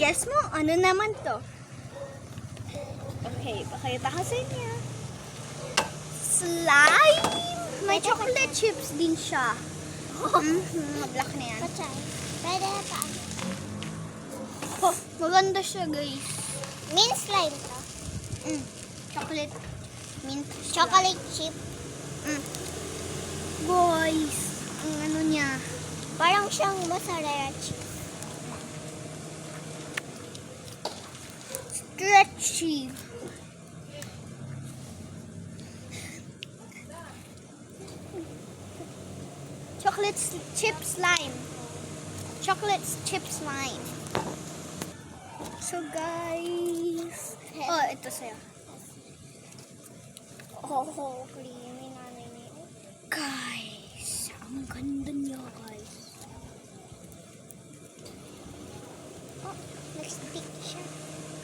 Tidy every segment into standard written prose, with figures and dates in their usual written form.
guess mo, ano naman to? Okay, pakita ko sa inyo. Slime! May chocolate chips din siya. Black na yan. Pachay. Pwede pa. Oh, maganda siya, guys. Mint slime to. Chocolate mint slime. Chocolate chip. Boys, ang ano niya. Parang siyang mozzarella chip. Stretchy. Chocolate chip slime. Chocolate chip slime. So guys, oh, ito sa'yo. Oh, creamy na nini. Guys, ang ganda niya, guys. Oh, nag-stick siya.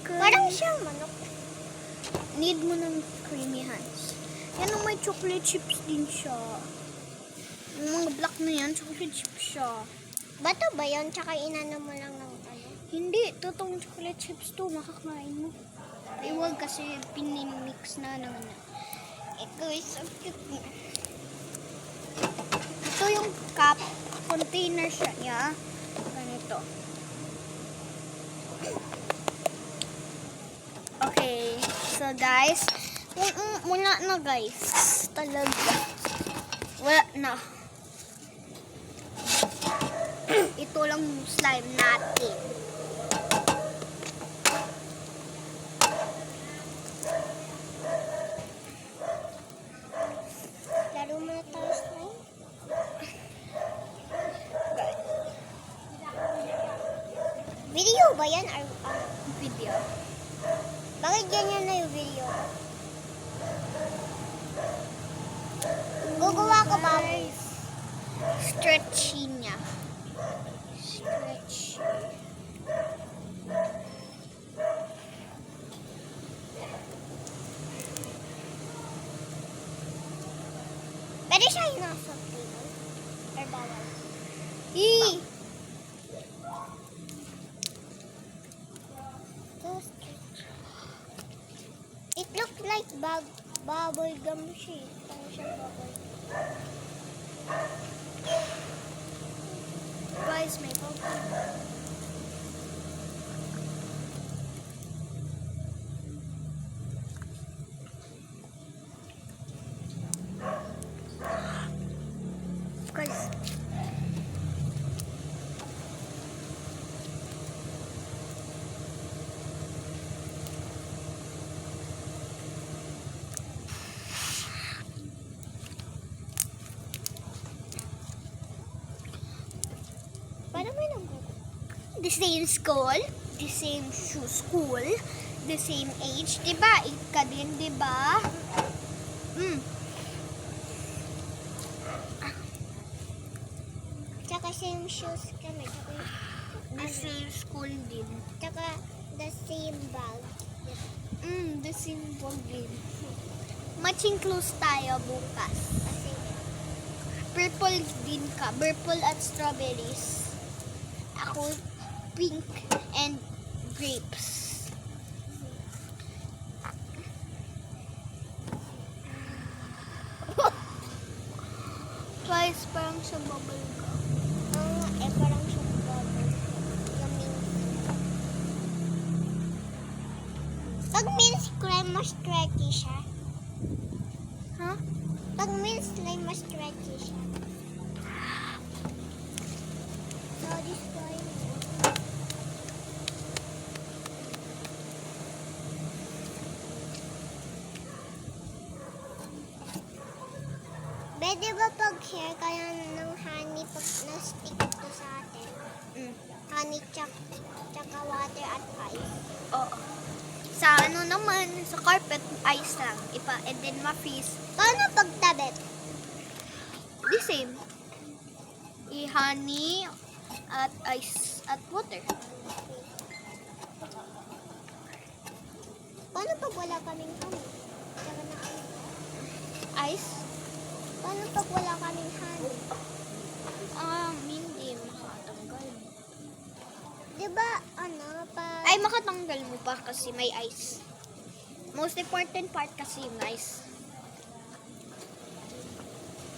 Guys, Parang siyang manok. need mo ng creamy hands. Yan ang may chocolate chips din siya. Yung mga black na yan, chocolate chips siya. Bato ba yun? Tsaka inano mo lang ng ano? Hindi, totoong chocolate chips to, makakain mo. Iwag kasi pinimix na naman na. Ito is so cute niya. Ito yung cup, container siya niya. Ganito. Okay, so guys, wala na guys. Talaga. Wala na. Ito lang yung slime natin. Laro mo na tayo slime? Video ba yan? Or, Video. bakit ganyan na yung video? Gugawa ko ba? Stretchy niya. Stretchy. Pwede siya yung nasa table? Or bawal? It looks like bubble gum siya. Parang siya bubble. Guys, may bubble. Guys, Paano may nanggugo? the same school, the same school, the same age, diba? Ika din, diba? Tsaka same shoes kami. The same school din. Tsaka the same bag. The same ball din. Matching clothes tayo bukas. Kasi Purple din ka. Purple at strawberries. Ako, pink and grapes. Guys, parang sa bubble gum. parang siyang bubble. Yung pag mince slime, mas stretchy siya. Huh? Pag mince slime, mas stretchy siya. So, this slime. Pwede ba pag share kaya ng honey pag na-stick to sa atin? Honey, tsaka water at ice. Oo. Sa ano naman, sa carpet, ice lang. And then ma-freeze. Paano pag tabet? The same. Honey at ice at water. Paano pag wala kaming honey? Tsaka na Ice? paano pag wala kaming honey? Hindi makatanggal. Diba, pag Ay, makatanggal mo pa kasi may ice. Most important part kasi yung ice.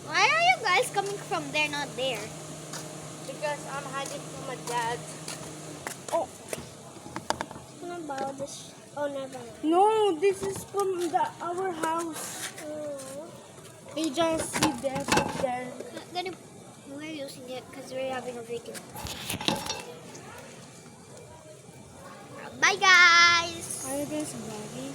Why are you guys coming from there, not there? Because I'm hiding from my dad. Oh. What about this? Oh, never mind. No, this is from our house. Oh. You just see that there. We're using it because we're having a vacation. Bye, guys! Are you guys vlogging?